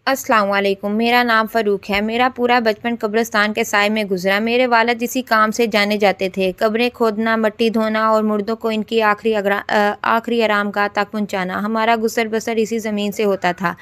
السلام علیکم۔ میرا نام فاروق ہے۔ میرا پورا بچپن قبرستان کے سائے میں گزرا۔ میرے والد اسی کام سے جانے جاتے تھے، قبریں کھودنا، مٹی دھونا اور مردوں کو ان کی آخری آرام گاہ تک پہنچانا۔ ہمارا گزر بسر اسی زمین سے ہوتا تھا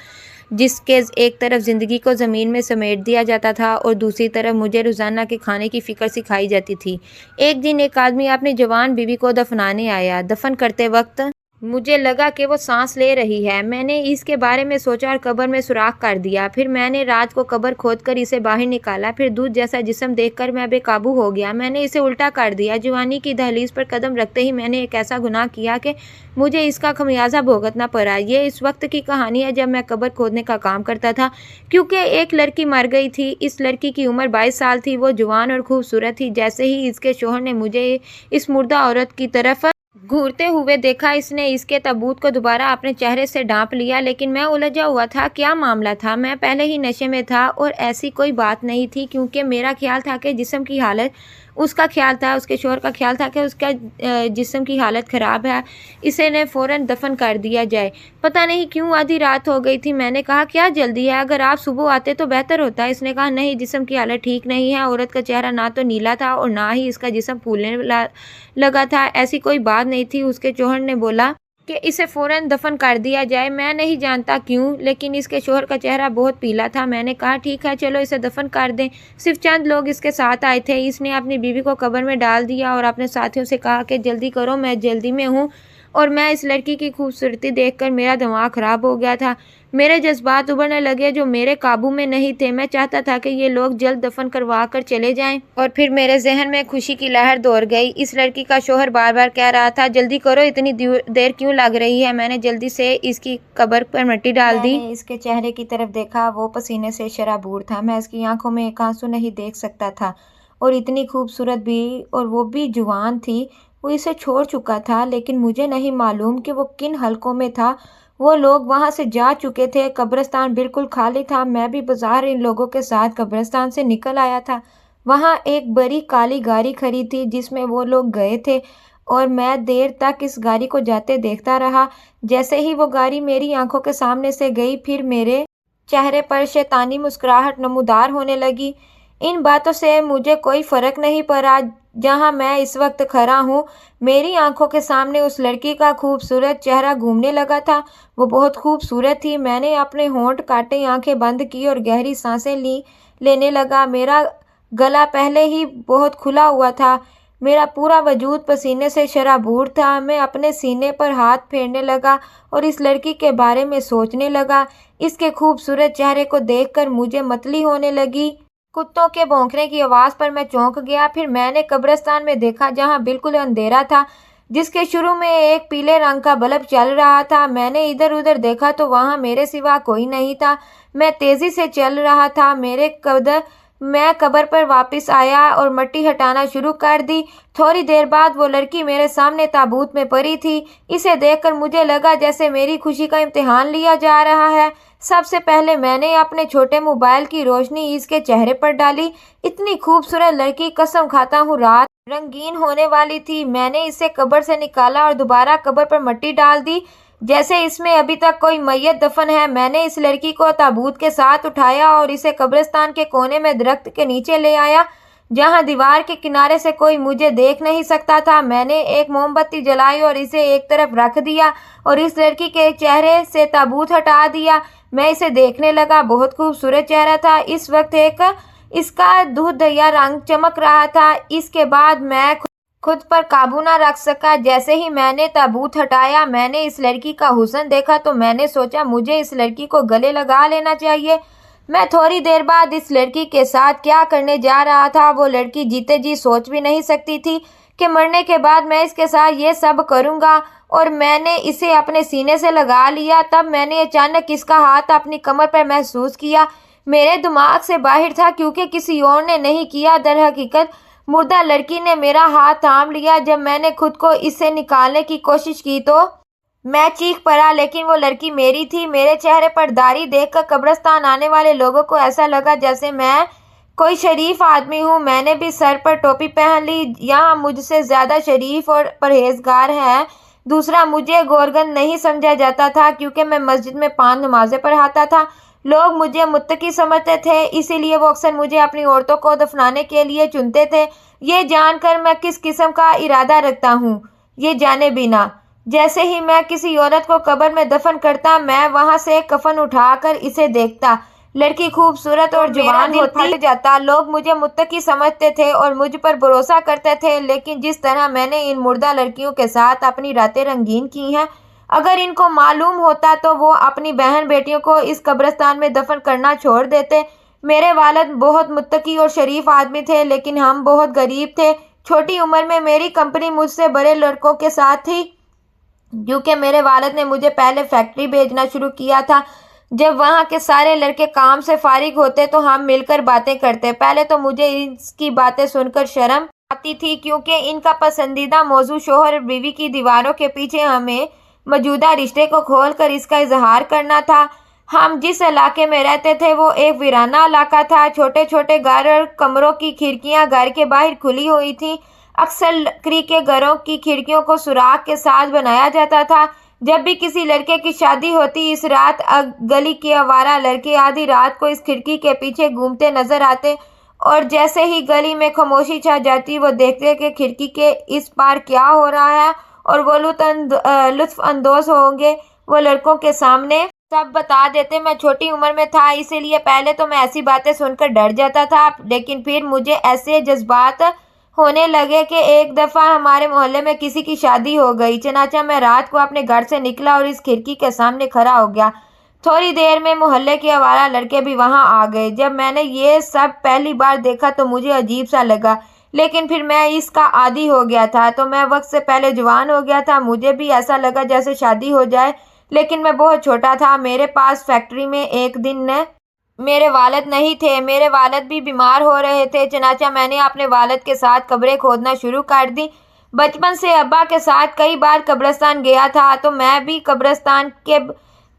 جس کے ایک طرف زندگی کو زمین میں سمیٹ دیا جاتا تھا اور دوسری طرف مجھے روزانہ کے کھانے کی فکر سکھائی جاتی تھی۔ ایک دن ایک آدمی اپنی جوان بیوی کو دفنانے آیا۔ دفن کرتے وقت مجھے لگا کہ وہ سانس لے رہی ہے۔ میں نے اس کے بارے میں سوچا اور قبر میں سوراخ کر دیا۔ پھر میں نے رات کو قبر کھود کر اسے باہر نکالا۔ پھر دودھ جیسا جسم دیکھ کر میں بے قابو ہو گیا۔ میں نے اسے الٹا کر دیا۔ جوانی کی دہلیز پر قدم رکھتے ہی میں نے ایک ایسا گناہ کیا کہ مجھے اس کا خمیازہ بھگتنا پڑا۔ یہ اس وقت کی کہانی ہے جب میں قبر کھودنے کا کام کرتا تھا، کیونکہ ایک لڑکی مر گئی تھی۔ اس لڑکی کی عمر 22 سال تھی۔ وہ جوان اور خوبصورت تھی۔ جیسے ہی اس کے شوہر نے مجھے اس مردہ عورت کی طرف گھورتے ہوئے دیکھا، اس نے اس کے تابوت کو دوبارہ اپنے چہرے سے ڈھانپ لیا، لیکن میں الجھا ہوا تھا۔ کیا معاملہ تھا؟ میں پہلے ہی نشے میں تھا اور ایسی کوئی بات نہیں تھی، کیونکہ میرا خیال تھا کہ جسم کی حالت، اس کا خیال تھا، اس کے شوہر کا خیال تھا کہ اس کا جسم کی حالت خراب ہے، اسے نے فوراً دفن کر دیا جائے۔ پتہ نہیں کیوں آدھی رات ہو گئی تھی۔ میں نے کہا کیا جلدی ہے؟ اگر آپ صبح آتے تو بہتر ہوتا۔ اس نے کہا نہیں، جسم کی حالت ٹھیک نہیں ہے۔ عورت کا چہرہ نہ تو نیلا تھا اور نہ ہی اس کا جسم پھولنے لگا تھا۔ ایسی کوئی بات نہیں تھی۔ اس کے شوہر نے بولا کہ اسے فوراً دفن کر دیا جائے۔ میں نہیں جانتا کیوں، لیکن اس کے شوہر کا چہرہ بہت پیلا تھا۔ میں نے کہا ٹھیک ہے، چلو اسے دفن کر دیں۔ صرف چند لوگ اس کے ساتھ آئے تھے۔ اس نے اپنی بیوی کو قبر میں ڈال دیا اور اپنے ساتھیوں سے کہا کہ جلدی کرو، میں جلدی میں ہوں۔ اور میں اس لڑکی کی خوبصورتی دیکھ کر میرا دماغ خراب ہو گیا تھا۔ میرے جذبات ابھرنے لگے جو میرے قابو میں نہیں تھے۔ میں چاہتا تھا کہ یہ لوگ جلد دفن کروا کر چلے جائیں، اور پھر میرے ذہن میں خوشی کی لہر دوڑ گئی۔ اس لڑکی کا شوہر بار بار کہہ رہا تھا جلدی کرو، اتنی دیر کیوں لگ رہی ہے؟ میں نے جلدی سے اس کی قبر پر مٹی ڈال دی۔ میں نے اس کے چہرے کی طرف دیکھا، وہ پسینے سے شرابور تھا۔ میں اس کی آنکھوں میں ایک آنسو نہیں دیکھ سکتا تھا، اور اتنی خوبصورت بھی، اور وہ بھی جوان تھی۔ وہ اسے چھوڑ چکا تھا، لیکن مجھے نہیں معلوم کہ وہ کن حلقوں میں تھا۔ وہ لوگ وہاں سے جا چکے تھے۔ قبرستان بالکل خالی تھا۔ میں بھی بظاہر ان لوگوں کے ساتھ قبرستان سے نکل آیا تھا۔ وہاں ایک بڑی کالی گاڑی کھڑی تھی جس میں وہ لوگ گئے تھے، اور میں دیر تک اس گاڑی کو جاتے دیکھتا رہا۔ جیسے ہی وہ گاڑی میری آنکھوں کے سامنے سے گئی، پھر میرے چہرے پر شیطانی مسکراہٹ نمودار ہونے لگی۔ ان باتوں سے مجھے کوئی فرق نہیں پڑا۔ جہاں میں اس وقت کھڑا ہوں، میری آنکھوں کے سامنے اس لڑکی کا خوبصورت چہرہ گھومنے لگا تھا۔ وہ بہت خوبصورت تھی۔ میں نے اپنے ہونٹ کاٹے، آنکھیں بند کی اور گہری سانسیں لینے لگا۔ میرا گلا پہلے ہی بہت کھلا ہوا تھا۔ میرا پورا وجود پسینے سے شرابور تھا۔ میں اپنے سینے پر ہاتھ پھیرنے لگا اور اس لڑکی کے بارے میں سوچنے لگا۔ اس کے خوبصورت چہرے کو دیکھ کر مجھے متلی ہونے لگی۔ کتوں کے بھونکنے کی آواز پر میں چونک گیا۔ پھر میں نے قبرستان میں دیکھا جہاں بالکل اندھیرا تھا، جس کے شروع میں ایک پیلے رنگ کا بلب چل رہا تھا۔ میں نے ادھر ادھر دیکھا تو وہاں میرے سوا کوئی نہیں تھا۔ میں تیزی سے چل رہا تھا۔ میں قبر پر واپس آیا اور مٹی ہٹانا شروع کر دی۔ تھوڑی دیر بعد وہ لڑکی میرے سامنے تابوت میں پڑی تھی۔ اسے دیکھ کر مجھے لگا جیسے میری خوشی کا امتحان لیا جا رہا ہے۔ سب سے پہلے میں نے اپنے چھوٹے موبائل کی روشنی اس کے چہرے پر ڈالی۔ اتنی خوبصورت لڑکی، قسم کھاتا ہوں رات رنگین ہونے والی تھی۔ میں نے اسے قبر سے نکالا اور دوبارہ قبر پر مٹی ڈال دی جیسے اس میں ابھی تک کوئی میت دفن ہے۔ میں نے اس لڑکی کو تابوت کے ساتھ اٹھایا اور اسے قبرستان کے کونے میں درخت کے نیچے لے آیا، جہاں دیوار کے کنارے سے کوئی مجھے دیکھ نہیں سکتا تھا۔ میں نے ایک موم بتی جلائی اور اسے ایک طرف رکھ دیا اور اس لڑکی کے چہرے سے تابوت ہٹا دیا۔ میں اسے دیکھنے لگا۔ بہت خوبصورت چہرہ تھا۔ اس وقت اس کا دودھیا رنگ چمک رہا تھا۔ اس کے بعد میں خود پر قابو نہ رکھ سکا۔ جیسے ہی میں نے تابوت ہٹایا، میں نے اس لڑکی کا حسن دیکھا تو میں نے سوچا مجھے اس لڑکی کو گلے لگا لینا چاہیے۔ میں تھوڑی دیر بعد اس لڑکی کے ساتھ کیا کرنے جا رہا تھا، وہ لڑکی جیتے جی سوچ بھی نہیں سکتی تھی کہ مرنے کے بعد میں اس کے ساتھ یہ سب کروں گا، اور میں نے اسے اپنے سینے سے لگا لیا۔ تب میں نے اچانک اس کا ہاتھ اپنی کمر پر محسوس کیا۔ میرے دماغ سے باہر تھا، کیونکہ کسی اور نے نہیں کیا۔ در حقیقت مردہ لڑکی نے میرا ہاتھ تھام لیا۔ جب میں نے خود کو اس سے نکالنے کی کوشش کی تو میں چیخ پڑا، لیکن وہ لڑکی میری تھی۔ میرے چہرے پر داڑھی دیکھ کر قبرستان آنے والے لوگوں کو ایسا لگا جیسے میں کوئی شریف آدمی ہوں۔ میں نے بھی سر پر ٹوپی پہن لی۔ یہاں مجھ سے زیادہ شریف اور پرہیزگار ہے۔ دوسرا، مجھے گورگن نہیں سمجھا جاتا تھا کیونکہ میں مسجد میں 5 نمازیں پڑھاتا تھا۔ لوگ مجھے متقی سمجھتے تھے، اسی لیے وہ اکثر مجھے اپنی عورتوں کو دفنانے کے لیے چنتے تھے۔ یہ جان کر میں کس قسم کا ارادہ رکھتا ہوں یہ جانے بنا، جیسے ہی میں کسی عورت کو قبر میں دفن کرتا، میں وہاں سے کفن اٹھا کر اسے دیکھتا، لڑکی خوبصورت اور جوان ہوتی، پھٹ جاتا۔ لوگ مجھے متقی سمجھتے تھے اور مجھ پر بھروسہ کرتے تھے، لیکن جس طرح میں نے ان مردہ لڑکیوں کے ساتھ اپنی راتیں رنگین کی ہیں، اگر ان کو معلوم ہوتا تو وہ اپنی بہن بیٹیوں کو اس قبرستان میں دفن کرنا چھوڑ دیتے۔ میرے والد بہت متقی اور شریف آدمی تھے، لیکن ہم بہت غریب تھے۔ چھوٹی عمر میں میری کمپنی مجھ سے بڑے لڑکوں کے ساتھ تھی، کیونکہ میرے والد نے مجھے پہلے فیکٹری بھیجنا شروع کیا تھا۔ جب وہاں کے سارے لڑکے کام سے فارغ ہوتے تو ہم مل کر باتیں کرتے۔ پہلے تو مجھے اس کی باتیں سن کر شرم آتی تھی، کیونکہ ان کا پسندیدہ موضوع شوہر اور بیوی کی دیواروں کے پیچھے ہمیں موجودہ رشتے کو کھول کر اس کا اظہار کرنا تھا۔ ہم جس علاقے میں رہتے تھے وہ ایک ویرانہ علاقہ تھا۔ چھوٹے چھوٹے گھر اور کمروں کی کھڑکیاں گھر کے باہر کھلی ہوئی تھیں۔ اکثر لکڑی کے گھروں کی کھڑکیوں کو سوراخ کے ساتھ بنایا جاتا تھا۔ جب بھی کسی لڑکے کی شادی ہوتی، اس رات گلی کے آوارہ لڑکے آدھی رات کو اس کھڑکی کے پیچھے گھومتے نظر آتے، اور جیسے ہی گلی میں خاموشی چھا جاتی وہ دیکھتے کہ کھڑکی کے اس پار کیا ہو رہا ہے، اور وہ لطف اندوز ہوں گے۔ وہ لڑکوں کے سامنے سب بتا دیتے۔ میں چھوٹی عمر میں تھا، اسی لیے پہلے تو میں ایسی باتیں سن کر ڈر جاتا تھا، لیکن پھر مجھے ایسے جذبات ہونے لگے کہ ایک دفعہ ہمارے محلے میں کسی کی شادی ہو گئی۔ چنانچہ میں رات کو اپنے گھر سے نکلا اور اس کھڑکی کے سامنے کھڑا ہو گیا۔ تھوڑی دیر میں محلے کے آوارہ لڑکے بھی وہاں آ گئے۔ جب میں نے یہ سب پہلی بار دیکھا تو مجھے عجیب سا لگا، لیکن پھر میں اس کا عادی ہو گیا تھا۔ تو میں وقت سے پہلے جوان ہو گیا تھا۔ مجھے بھی ایسا لگا جیسے شادی ہو جائے، لیکن میں بہت چھوٹا تھا۔ میرے پاس فیکٹری میں ایک دن میرے والد نہیں تھے، میرے والد بھی بیمار ہو رہے تھے۔ چنانچہ میں نے اپنے والد کے ساتھ قبریں کھودنا شروع کر دی۔ بچپن سے ابا کے ساتھ کئی بار قبرستان گیا تھا، تو میں بھی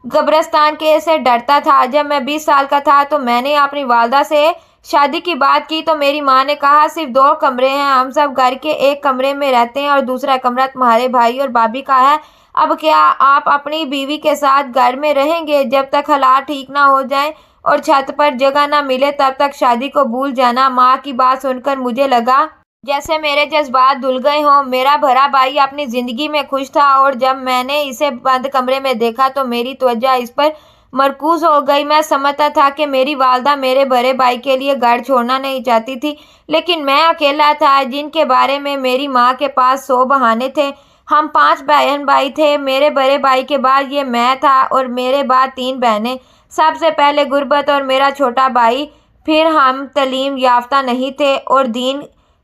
قبرستان کے سے ڈرتا تھا۔ جب میں 20 سال کا تھا تو میں نے اپنی والدہ سے شادی کی بات کی تو میری ماں نے کہا صرف 2 کمرے ہیں، ہم سب گھر کے ایک کمرے میں رہتے ہیں اور دوسرا کمرہ تمہارے بھائی اور بھابھی کا ہے۔ اب کیا آپ اپنی بیوی کے ساتھ گھر میں رہیں گے؟ جب تک حالات ٹھیک نہ ہو جائیں اور چھت پر جگہ نہ ملے تب تک شادی کو بھول جانا۔ ماں کی بات سن کر مجھے لگا جیسے میرے جذبات دھل گئے ہوں۔ میرا بڑا بھائی اپنی زندگی میں خوش تھا، اور جب میں نے اسے بند کمرے میں دیکھا تو میری توجہ اس پر مرکوز ہو گئی۔ میں سمجھتا تھا کہ میری والدہ میرے بڑے بھائی کے لیے گھر چھوڑنا نہیں چاہتی تھی، لیکن میں اکیلا تھا جن کے بارے میں میری ماں کے پاس 100 بہانے تھے۔ ہم 5 بہن بھائی تھے، میرے بڑے بھائی کے بعد یہ میں تھا اور میرے بعد 3 بہنیں۔ سب سے پہلے غربت اور میرا چھوٹا بھائی۔ پھر ہم تعلیم یافتہ نہیں تھے اور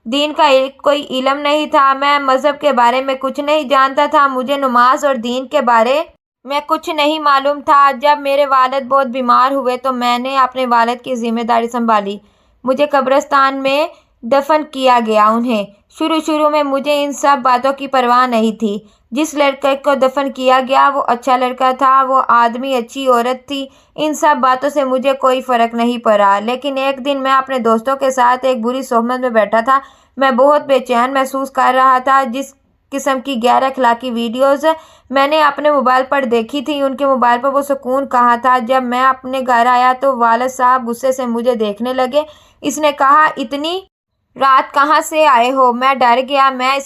دین کا کوئی علم نہیں تھا۔ میں مذہب کے بارے میں کچھ نہیں جانتا تھا، مجھے نماز اور دین کے بارے میں کچھ نہیں معلوم تھا۔ جب میرے والد بہت بیمار ہوئے تو میں نے اپنے والد کی ذمہ داری سنبھالی۔ مجھے قبرستان میں دفن کیا گیا۔ انہیں شروع میں مجھے ان سب باتوں کی پرواہ نہیں تھی۔ جس لڑکے کو دفن کیا گیا وہ اچھا لڑکا تھا، وہ آدمی اچھی عورت تھی، ان سب باتوں سے مجھے کوئی فرق نہیں پڑا۔ لیکن ایک دن میں اپنے دوستوں کے ساتھ ایک بری صحبت میں بیٹھا تھا۔ میں بہت بے چین محسوس کر رہا تھا۔ جس قسم کی غیر اخلاقی ویڈیوز میں نے اپنے موبائل پر دیکھی تھی، ان کے موبائل پر وہ سکون کہاں تھا۔ جب میں اپنے گھر آیا تو والد صاحب غصے سے مجھے دیکھنے لگے۔ اس نے کہا اتنی رات کہاں سے آئے ہو؟ میں ڈر گیا، میں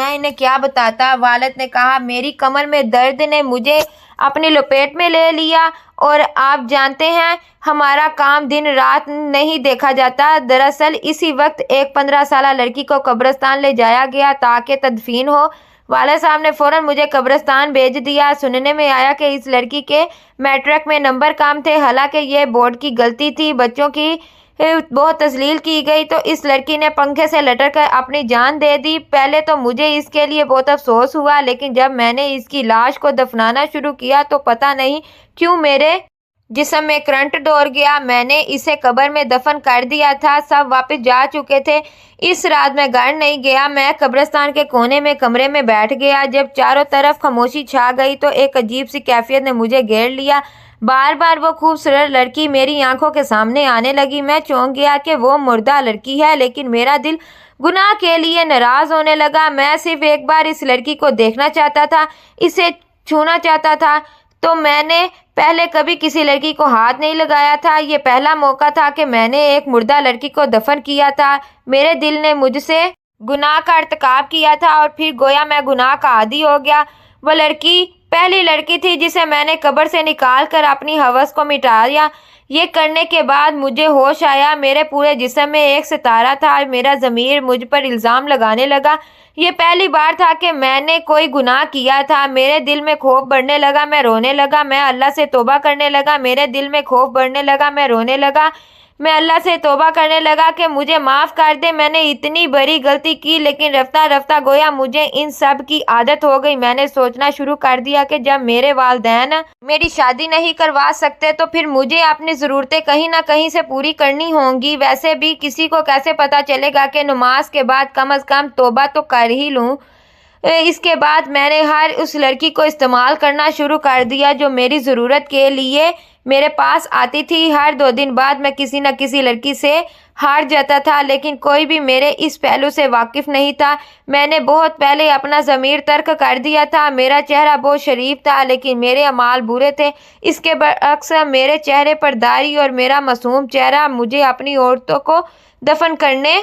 انہیں کیا بتاتا؟ والد نے کہا میری کمر میں درد نے مجھے اپنی لپیٹ میں لے لیا، اور آپ جانتے ہیں ہمارا کام دن رات نہیں دیکھا جاتا۔ دراصل اسی وقت ایک 15 سالہ لڑکی کو قبرستان لے جایا گیا تاکہ تدفین ہو۔ والد صاحب نے فوراً مجھے قبرستان بھیج دیا۔ سننے میں آیا کہ اس لڑکی کے میٹرک میں نمبر کم تھے، حالانکہ یہ بورڈ کی غلطی تھی۔ بچوں کی بہت تذلیل کی گئی تو اس لڑکی نے پنکھے سے لٹک کر اپنی جان دے دی۔ پہلے تو مجھے اس کے لیے بہت افسوس ہوا، لیکن جب میں نے اس کی لاش کو دفنانا شروع کیا تو پتہ نہیں کیوں میرے جسم میں کرنٹ دوڑ گیا۔ میں نے اسے قبر میں دفن کر دیا تھا، سب واپس جا چکے تھے۔ اس رات میں گھر نہیں گیا، میں قبرستان کے کونے میں کمرے میں بیٹھ گیا۔ جب چاروں طرف خاموشی چھا گئی تو ایک عجیب سی کیفیت نے مجھے گھیر لیا۔ بار بار وہ خوبصورت لڑکی میری آنکھوں کے سامنے آنے لگی۔ میں چونک گیا کہ وہ مردہ لڑکی ہے، لیکن میرا دل گناہ کے لیے ناراض ہونے لگا۔ میں صرف ایک بار اس لڑکی کو دیکھنا چاہتا تھا، اسے چھونا چاہتا تھا تو میں نے پہلے کبھی کسی لڑکی کو ہاتھ نہیں لگایا تھا۔ یہ پہلا موقع تھا کہ میں نے ایک مردہ لڑکی کو دفن کیا تھا۔ میرے دل نے مجھ سے گناہ کا ارتکاب کیا تھا اور پھر گویا میں گناہ کا عادی ہو گیا۔ وہ لڑکی پہلی لڑکی تھی جسے میں نے قبر سے نکال کر اپنی ہوس کو مٹایا۔ یہ کرنے کے بعد مجھے ہوش آیا۔ میرے پورے جسم میں ایک ستارہ تھا اور میرا ضمیر مجھ پر الزام لگانے لگا۔ یہ پہلی بار تھا کہ میں نے کوئی گناہ کیا تھا۔ میرے دل میں خوف بڑھنے لگا، میں رونے لگا، میں اللہ سے توبہ کرنے لگا۔ میرے دل میں خوف بڑھنے لگا، میں رونے لگا، میں اللہ سے توبہ کرنے لگا کہ مجھے معاف کر دے، میں نے اتنی بڑی غلطی کی۔ لیکن رفتہ رفتہ گویا مجھے ان سب کی عادت ہو گئی۔ میں نے سوچنا شروع کر دیا کہ جب میرے والدین میری شادی نہیں کروا سکتے تو پھر مجھے اپنی ضرورتیں کہیں نہ کہیں سے پوری کرنی ہوں گی۔ ویسے بھی کسی کو کیسے پتہ چلے گا کہ نماز کے بعد کم از کم توبہ تو کر ہی لوں۔ اس کے بعد میں نے ہر اس لڑکی کو استعمال کرنا شروع کر دیا جو میری ضرورت کے لیے میرے پاس آتی تھی۔ ہر 2 دن بعد میں کسی نہ کسی لڑکی سے ہار جاتا تھا، لیکن کوئی بھی میرے اس پہلو سے واقف نہیں تھا۔ میں نے بہت پہلے اپنا ضمیر ترک کر دیا تھا۔ میرا چہرہ بہت شریف تھا لیکن میرے اعمال برے تھے۔ اس کے برعکس میرے چہرے پر داڑھی اور میرا معصوم چہرہ مجھے اپنی عورتوں کو دفن کرنے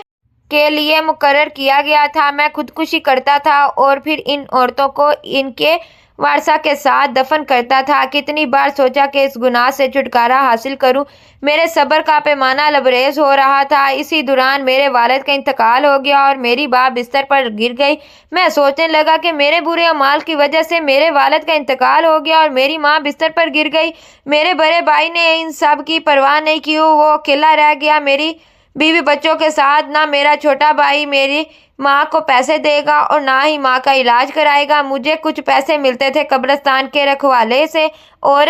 کے لیے مقرر کیا گیا تھا۔ میں خودکشی کرتا تھا اور پھر ان عورتوں کو ان کے ورثاء کے ساتھ دفن کرتا تھا۔ کتنی بار سوچا کہ اس گناہ سے چھٹکارا حاصل کروں۔ میرے صبر کا پیمانہ لبریز ہو رہا تھا۔ اسی دوران میرے والد کا انتقال ہو گیا اور میری ماں بستر پر گر گئی۔ میں سوچنے لگا کہ میرے برے اعمال کی وجہ سے میرے والد کا انتقال ہو گیا اور میری ماں بستر پر گر گئی۔ میرے بڑے بھائی نے ان سب کی پرواہ نہیں کی، وہ اکیلا رہ گیا میری بیوی بچوں کے ساتھ۔ نہ میرا چھوٹا بھائی میری ماں کو پیسے دے گا اور نہ ہی ماں کا علاج کرائے گا۔ مجھے کچھ پیسے ملتے تھے قبرستان کے رکھوالے سے اور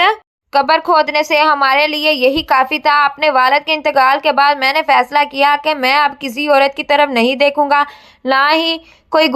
قبر کھودنے سے، ہمارے لیے یہی کافی تھا۔ اپنے والد کے انتقال کے بعد میں نے فیصلہ کیا کہ میں اب کسی عورت کی طرف نہیں دیکھوں گا، نہ ہی کوئی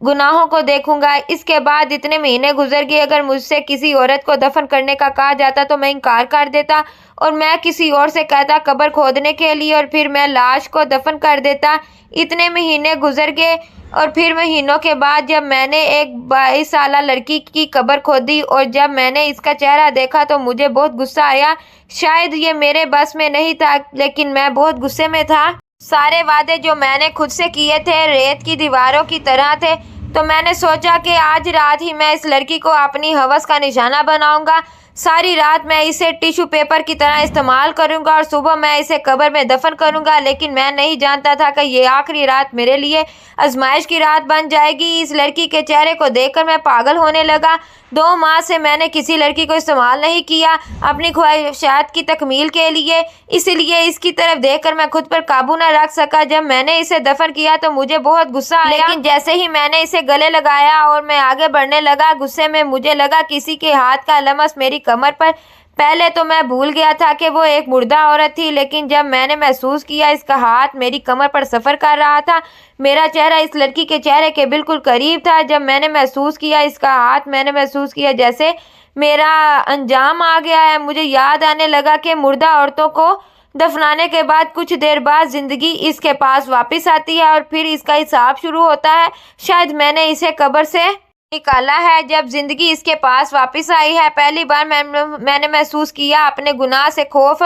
گناہوں کو دیکھوں گا۔ اس کے بعد اتنے مہینے گزر گئے۔ اگر مجھ سے کسی عورت کو دفن کرنے کا کہا جاتا تو میں انکار کر دیتا اور میں کسی اور سے کہتا قبر کھودنے کے لیے اور پھر میں لاش کو دفن کر دیتا۔ اتنے مہینے گزر گئے اور پھر مہینوں کے بعد جب میں نے ایک 22 سالہ لڑکی کی قبر کھودی اور جب میں نے اس کا چہرہ دیکھا تو مجھے بہت غصہ آیا۔ شاید یہ میرے بس میں نہیں تھا لیکن میں بہت غصے میں تھا۔ سارے وعدے جو میں نے خود سے کیے تھے ریت کی دیواروں کی طرح تھے، تو میں نے سوچا کہ آج رات ہی میں اس لڑکی کو اپنی ہوس کا نشانہ بناؤں گا۔ ساری رات میں اسے ٹیشو پیپر کی طرح استعمال کروں گا اور صبح میں اسے قبر میں دفن کروں گا۔ لیکن میں نہیں جانتا تھا کہ یہ آخری رات میرے لیے آزمائش کی رات بن جائے گی۔ اس لڑکی کے چہرے کو دیکھ کر میں پاگل ہونے لگا۔ 2 ماہ سے میں نے کسی لڑکی کو استعمال نہیں کیا اپنی خواہشات کی تکمیل کے لیے، اس لیے اس کی طرف دیکھ کر میں خود پر قابو نہ رکھ سکا۔ جب میں نے اسے دفن کیا تو مجھے بہت غصہ آیا، لیکن جیسے ہی میں نے اسے گلے لگایا اور میں آگے بڑھنے لگا غصے میں، مجھے لگا کسی کے ہاتھ کا لمس میری کمر پر۔ پہلے تو میں بھول گیا تھا کہ وہ ایک مردہ عورت تھی، لیکن جب میں نے محسوس کیا اس کا ہاتھ میری کمر پر سفر کر رہا تھا، میرا چہرہ اس لڑکی کے چہرے کے بالکل قریب تھا۔ جب میں نے محسوس کیا اس کا ہاتھ، میں نے محسوس کیا جیسے میرا انجام آ گیا ہے۔ مجھے یاد آنے لگا کہ مردہ عورتوں کو دفنانے کے بعد کچھ دیر بعد زندگی اس کے پاس واپس آتی ہے اور پھر اس کا حساب شروع ہوتا ہے۔ شاید میں نے اسے قبر سے نکالا ہے جب زندگی اس کے پاس واپس آئی ہے۔ پہلی بار میں نے محسوس کیا اپنے گناہ سے خوف۔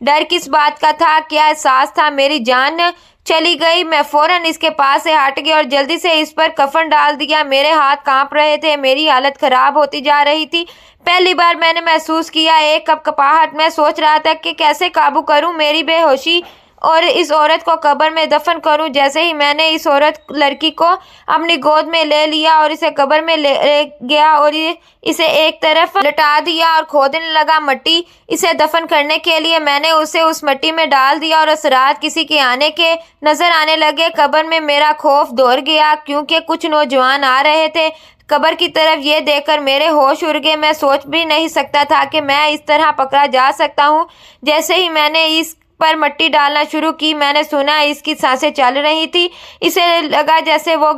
ڈر کس بات کا تھا؟ کیا احساس تھا؟ میری جان چلی گئی۔ میں فوراً اس کے پاس سے ہٹ گیا اور جلدی سے اس پر کفن ڈال دیا۔ میرے ہاتھ کانپ رہے تھے، میری حالت خراب ہوتی جا رہی تھی۔ پہلی بار میں نے محسوس کیا ایک کپکپاہٹ۔ میں سوچ رہا تھا کہ کیسے قابو کروں میری بے ہوشی اور اس عورت کو قبر میں دفن کروں۔ جیسے ہی میں نے اس لڑکی کو اپنی گود میں لے لیا اور اسے قبر میں لے گیا اور اسے ایک طرف لٹا دیا اور کھودنے لگا مٹی اسے دفن کرنے کے لیے، میں نے اسے اس مٹی میں ڈال دیا اور اثرات کسی کے آنے کے نظر آنے لگے۔ قبر میں میرا خوف دوڑ گیا کیونکہ کچھ نوجوان آ رہے تھے قبر کی طرف۔ یہ دیکھ کر میرے ہوش اڑ گئے۔ میں سوچ بھی نہیں سکتا تھا کہ میں اس طرح پکڑا جا سکتا ہوں۔ جیسے ہی میں نے اس پر مٹی ڈالنا شروع کی، میں نے سنا اس کی سانسیں چل رہی تھی۔ اسے لگا جیسے وہ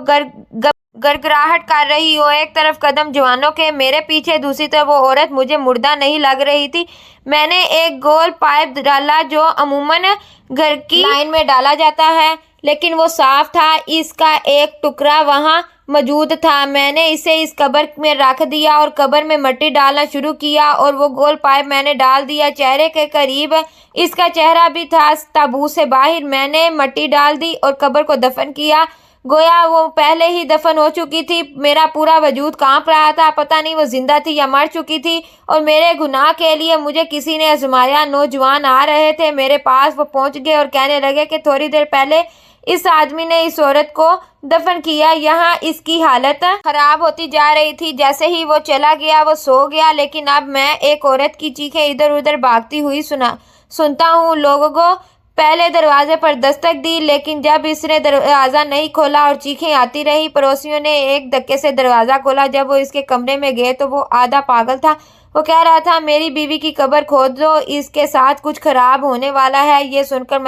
گڑگڑاہٹ کر رہی ہو، ایک طرف قدم جوانوں کے میرے پیچھے، دوسری طرف وہ عورت مجھے مردہ نہیں لگ رہی تھی۔ میں نے ایک گول پائپ ڈالا جو عموماً گھر کی لائن میں ڈالا جاتا ہے، لیکن وہ صاف تھا، اس کا ایک ٹکڑا وہاں موجود تھا۔ میں نے اسے اس قبر میں رکھ دیا اور قبر میں مٹی ڈالنا شروع کیا اور وہ گول پائپ میں نے ڈال دیا چہرے کے قریب۔ اس کا چہرہ بھی تھا تابوت سے باہر۔ میں نے مٹی ڈال دی اور قبر کو دفن کیا، گویا وہ پہلے ہی دفن ہو چکی تھی۔ میرا پورا وجود کانپ رہا تھا، پتہ نہیں وہ زندہ تھی یا مر چکی تھی، اور میرے گناہ کے لیے مجھے کسی نے آزمایا۔ نوجوان آ رہے تھے میرے پاس، وہ پہنچ گئے اور کہنے لگے کہ تھوڑی دیر پہلے اس آدمی نے اس عورت کو دفن کیا، یہاں اس کی حالت خراب ہوتی جا رہی تھی۔ جیسے ہی وہ چلا گیا وہ سو گیا، لیکن اب میں ایک عورت کی چیخیں ادھر ادھر بھاگتی ہوئی سنتا ہوں۔ لوگوں کو پہلے دروازے پر دستک دی، لیکن جب اس نے دروازہ نہیں کھولا اور چیخیں آتی رہی، پڑوسیوں نے ایک دھکے سے دروازہ کھولا۔ جب وہ اس کے کمرے میں گئے تو وہ آدھا پاگل تھا۔ وہ کہہ رہا تھا، میری بیوی کی قبر کھود دو، اس کے ساتھ کچھ خراب ہونے والا ہے۔ یہ سن کر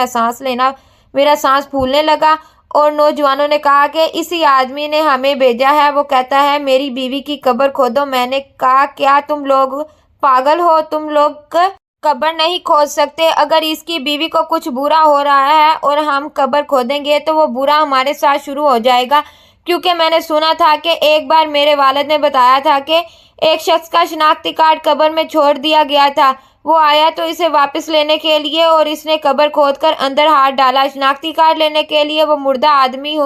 میرا سانس پھولنے لگا، اور نوجوانوں نے کہا کہ اسی آدمی نے ہمیں بھیجا ہے، وہ کہتا ہے میری بیوی کی قبر کھودو۔ میں نے کہا، کیا تم لوگ پاگل ہو؟ تم لوگ قبر نہیں کھود سکتے۔ اگر اس کی بیوی کو کچھ برا ہو رہا ہے اور ہم قبر کھودیں گے تو وہ برا ہمارے ساتھ شروع ہو جائے گا، کیونکہ میں نے سنا تھا کہ ایک بار میرے والد نے بتایا تھا کہ ایک شخص کا شناختی کارڈ قبر میں چھوڑ دیا گیا تھا۔ وہ آیا تو اسے واپس لینے کے لیے اور اس نے قبر کھود کر اندر ہاتھ ڈالا شناختی کارڈ لینے کے لیے۔ وہ مردہ آدمی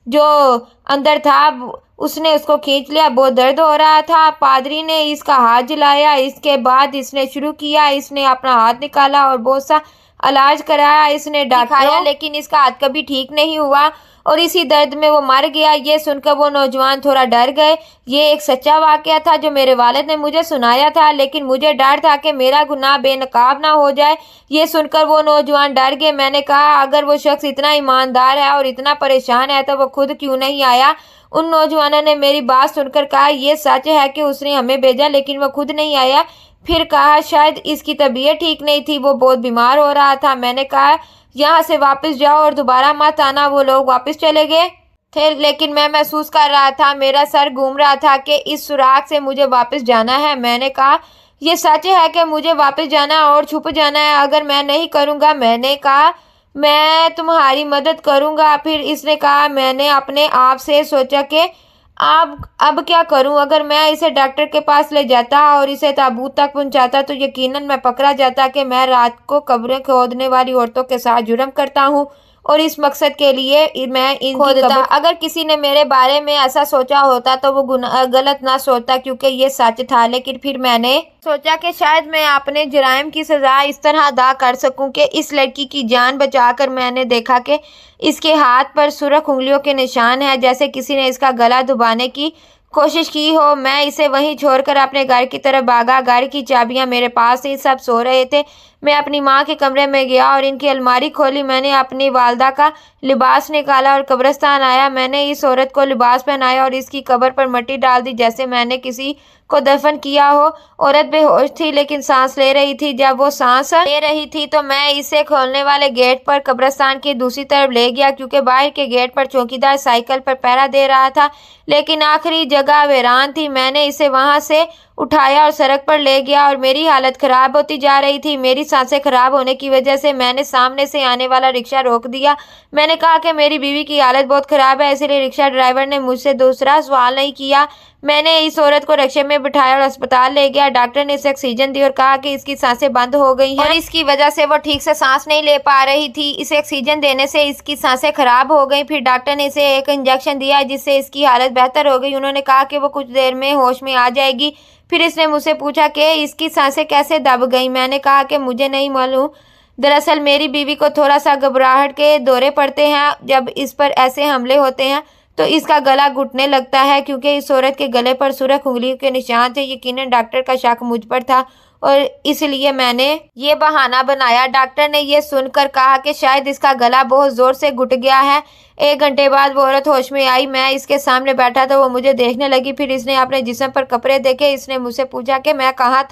جو اندر تھا اس نے اس کو کھینچ لیا، بہت درد ہو رہا تھا۔ پادری نے اس کا ہاتھ جلایا، اس کے بعد اس نے شروع کیا، اس نے اپنا ہاتھ نکالا اور بہت سا علاج کرایا، اس نے دکھایا، لیکن اس کا ہاتھ کبھی ٹھیک نہیں ہوا اور اسی درد میں وہ مر گیا۔ یہ سن کر وہ نوجوان تھوڑا ڈر گئے۔ یہ ایک سچا واقعہ تھا جو میرے والد نے مجھے سنایا تھا، لیکن مجھے ڈر تھا کہ میرا گناہ بے نقاب نہ ہو جائے۔ یہ سن کر وہ نوجوان ڈر گئے۔ میں نے کہا، اگر وہ شخص اتنا ایماندار ہے اور اتنا پریشان ہے تو وہ خود کیوں نہیں آیا؟ ان نوجوانوں نے میری بات سن کر کہا، یہ سچ ہے کہ اس نے ہمیں بھیجا لیکن وہ خود نہیں آیا۔ پھر کہا، شاید اس کی طبیعت ٹھیک نہیں تھی، وہ بہت بیمار ہو رہا تھا۔ میں نے کہا، یہاں سے واپس جاؤ اور دوبارہ مت آنا۔ وہ لوگ واپس چلے گئے تھے، لیکن میں محسوس کر رہا تھا، میرا سر گھوم رہا تھا کہ اس سوراخ سے مجھے واپس جانا ہے۔ میں نے کہا، یہ سچ ہے کہ مجھے واپس جانا ہے اور چھپ جانا ہے؟ اگر میں نہیں کروں گا؟ میں نے کہا، میں تمہاری مدد کروں گا۔ پھر اس نے کہا، میں نے اپنے آپ سے سوچا کہ اب کیا کروں؟ اگر میں اسے ڈاکٹر کے پاس لے جاتا اور اسے تابوت تک پہنچاتا تو یقیناً میں پکڑا جاتا کہ میں رات کو قبریں کھودنے والی عورتوں کے ساتھ جرم کرتا ہوں اور اس مقصد کے لیے میں ان کی قبر۔ اگر کسی نے میرے بارے میں ایسا سوچا ہوتا تو وہ غلط نہ سوچتا، کیونکہ یہ سچ تھا۔ لیکن پھر میں نے سوچا کہ شاید میں اپنے جرائم کی سزا اس طرح ادا کر سکوں کہ اس لڑکی کی جان بچا کر میں نے دیکھا کہ اس کے ہاتھ پر سرخ انگلیوں کے نشان ہیں، جیسے کسی نے اس کا گلا دبانے کی کوشش کی ہو۔ میں اسے وہیں چھوڑ کر اپنے گھر کی طرف بھاگا۔ گھر کی چابیاں میرے پاس تھیں، سب سو رہے تھے۔ میں اپنی ماں کے کمرے میں گیا اور ان کی الماری کھولی۔ میں نے اپنی والدہ کا لباس نکالا اور قبرستان آیا۔ میں نے اس عورت کو لباس پہنایا اور اس کی قبر پر مٹی ڈال دی جیسے میں نے کسی کو دفن کیا ہو۔ عورت بے ہوش تھی لیکن سانس لے رہی تھی۔ جب وہ سانس لے رہی تھی تو میں اسے کھولنے والے گیٹ پر قبرستان کی دوسری طرف لے گیا، کیونکہ باہر کے گیٹ پر چوکیدار سائیکل پر پہرا دے رہا تھا، لیکن آخری جگہ ویران تھی۔ میں نے اسے وہاں سے اٹھایا اور سڑک پر لے گیا اور میری حالت خراب ہوتی جا رہی تھی۔ میری سانسیں خراب ہونے کی وجہ سے میں نے سامنے سے آنے والا رکشہ روک دیا۔ میں نے کہا کہ میری بیوی کی حالت بہت خراب ہے، اس لیے رکشہ ڈرائیور نے مجھ سے دوسرا سوال نہیں کیا۔ میں نے اس عورت کو رکشے میں بٹھایا اور اسپتال لے گیا۔ ڈاکٹر نے اسے آکسیجن دی اور کہا کہ اس کی سانسیں بند ہو گئی ہیں اور اس کی وجہ سے وہ ٹھیک سے سانس نہیں لے پا رہی تھی۔ اسے آکسیجن دینے سے اس کی سانسیں خراب ہو گئیں۔ پھر ڈاکٹر نے اسے ایک انجیکشن دیا جس سے اس کی حالت بہتر ہو گئی۔ انہوں نے کہا کہ وہ کچھ دیر میں ہوش میں آ جائے گی۔ پھر اس نے مجھ سے پوچھا کہ اس کی سانسیں کیسے دب گئیں۔ میں نے کہا کہ مجھے نہیں معلوم۔ دراصل میری بیوی کو تھوڑا سا گھبراہٹ کے دورے پڑتے ہیں جب اس پر ایسے حملے ہوتے ہیں تو اس کا گلا گھٹنے لگتا ہے، کیونکہ اس عورت کے گلے پر سرخ انگلیوں کے نشان تھے۔ یقیناً ڈاکٹر کا شک مجھ پر تھا اور اس لیے میں نے یہ بہانہ بنایا۔ ڈاکٹر نے یہ سن کر کہا کہ شاید اس کا گلا بہت زور سے گھٹ گیا ہے۔ 1 گھنٹے بعد وہ عورت ہوش میں آئی۔ میں اس کے سامنے بیٹھا تو وہ مجھے دیکھنے لگی، پھر اس نے اپنے جسم پر کپڑے دیکھے۔ اس نے مجھ سے پوچھا کہ میں کہاں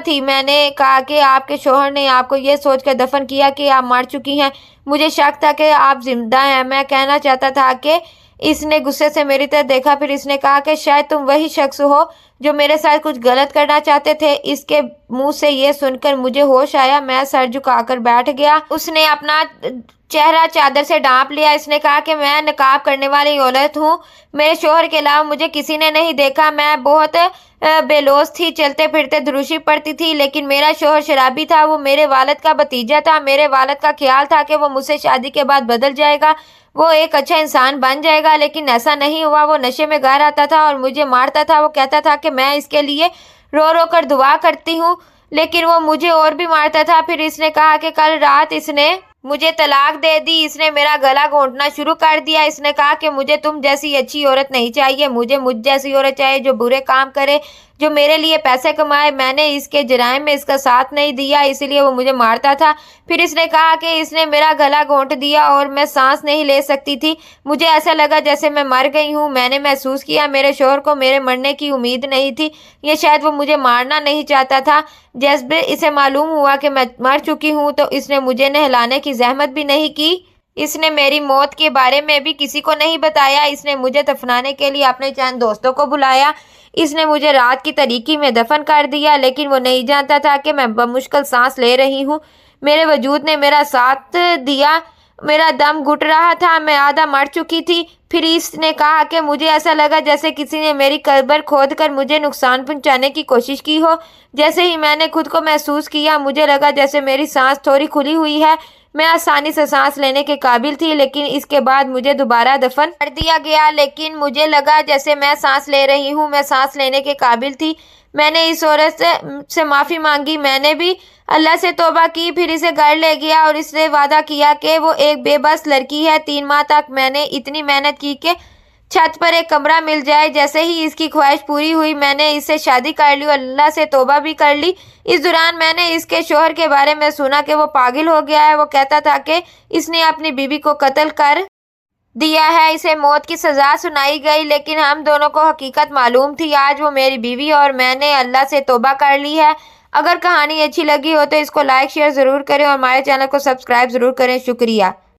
تھی۔ میں نے کہا کہ آپ کے شوہر نے آپ کو یہ سوچ کر دفن کیا کہ آپ مر چکی ہیں۔ مجھے شک تھا کہ آپ زندہ ہیں۔ میں کہنا چاہتا تھا کہ اس نے غصے سے میری طرف دیکھا، پھر اس نے کہا کہ شاید تم وہی شخص ہو جو میرے ساتھ کچھ غلط کرنا چاہتے تھے۔ اس کے منہ سے یہ سن کر مجھے ہوش آیا، میں سر جھکا کر بیٹھ گیا۔ اس نے اپنا چہرہ چادر سے ڈھانپ لیا۔ اس نے کہا کہ میں نقاب کرنے والی عورت ہوں، میرے شوہر کے علاوہ مجھے کسی نے نہیں دیکھا، میں بہت بے لوث تھی، چلتے پھرتے دروشی پڑتی تھی، لیکن میرا شوہر شرابی تھا، وہ میرے والد کا بھتیجا تھا۔ میرے والد کا خیال تھا کہ وہ مجھ سے شادی کے بعد بدل جائے گا، وہ ایک اچھا انسان بن جائے گا، لیکن ایسا نہیں ہوا۔ وہ نشے میں گھر آتا تھا اور مجھے مارتا تھا، وہ کہتا تھا کہ میں اس کے لیے رو رو کر دعا کرتی ہوں، لیکن وہ مجھے اور بھی مارتا تھا۔ پھر اس نے کہا کہ کل رات اس نے مجھے طلاق دے دی۔ اس نے میرا گلا گھونٹنا شروع کر دیا۔ اس نے کہا کہ مجھے تم جیسی اچھی عورت نہیں چاہیے، مجھ جیسی عورت چاہیے جو برے کام کرے، جو میرے لیے پیسے کمائے۔ میں نے اس کے جرائم میں اس کا ساتھ نہیں دیا، اسی لیے وہ مجھے مارتا تھا۔ پھر اس نے کہا کہ اس نے میرا گلا گھونٹ دیا اور میں سانس نہیں لے سکتی تھی، مجھے ایسا لگا جیسے میں مر گئی ہوں۔ میں نے محسوس کیا میرے شوہر کو میرے مرنے کی امید نہیں تھی، یا شاید وہ مجھے مارنا نہیں چاہتا تھا۔ جب اسے معلوم ہوا کہ میں مر چکی ہوں تو اس نے مجھے نہلانے کی زحمت بھی نہیں کی۔ اس نے میری موت کے بارے میں بھی کسی کو نہیں بتایا۔ اس نے مجھے دفنانے کے لیے اپنے چند دوستوں کو بلایا۔ اس نے مجھے رات کی تاریکی میں دفن کر دیا، لیکن وہ نہیں جانتا تھا کہ میں بمشکل سانس لے رہی ہوں۔ میرے وجود نے میرا ساتھ دیا، میرا دم گھٹ رہا تھا، میں آدھا مر چکی تھی۔ پھر اس نے کہا کہ مجھے ایسا لگا جیسے کسی نے میری قبر کھود کر مجھے نقصان پہنچانے کی کوشش کی ہو۔ جیسے ہی میں نے خود کو محسوس کیا، مجھے لگا جیسے میری سانس تھوڑی کھلی ہوئی ہے، میں آسانی سے سانس لینے کے قابل تھی، لیکن اس کے بعد مجھے دوبارہ دفن کر دیا گیا، لیکن مجھے لگا جیسے میں سانس لے رہی ہوں، میں سانس لینے کے قابل تھی۔ میں نے اس عورت سے معافی مانگی، میں نے بھی اللہ سے توبہ کی، پھر اسے گھر لے گیا اور اس سے وعدہ کیا کہ وہ ایک بے بس لڑکی ہے۔ 3 ماہ تک میں نے اتنی محنت کی کہ چھت پر ایک کمرہ مل جائے۔ جیسے ہی اس کی خواہش پوری ہوئی، میں نے اس سے شادی کر لی اور اللہ سے توبہ بھی کر لی۔ اس دوران میں نے اس کے شوہر کے بارے میں سنا کہ وہ پاگل ہو گیا ہے، وہ کہتا تھا کہ اس نے اپنی بیوی کو قتل کر دیا ہے، اسے موت کی سزا سنائی گئی، لیکن ہم دونوں کو حقیقت معلوم تھی۔ آج وہ میری بیوی اور میں نے اللہ سے توبہ کر لی ہے۔ اگر کہانی اچھی لگی ہو تو اس کو لائک شیئر ضرور کریں اور ہمارے چینل کو سبسکرائب ضرور کریں۔ شکریہ۔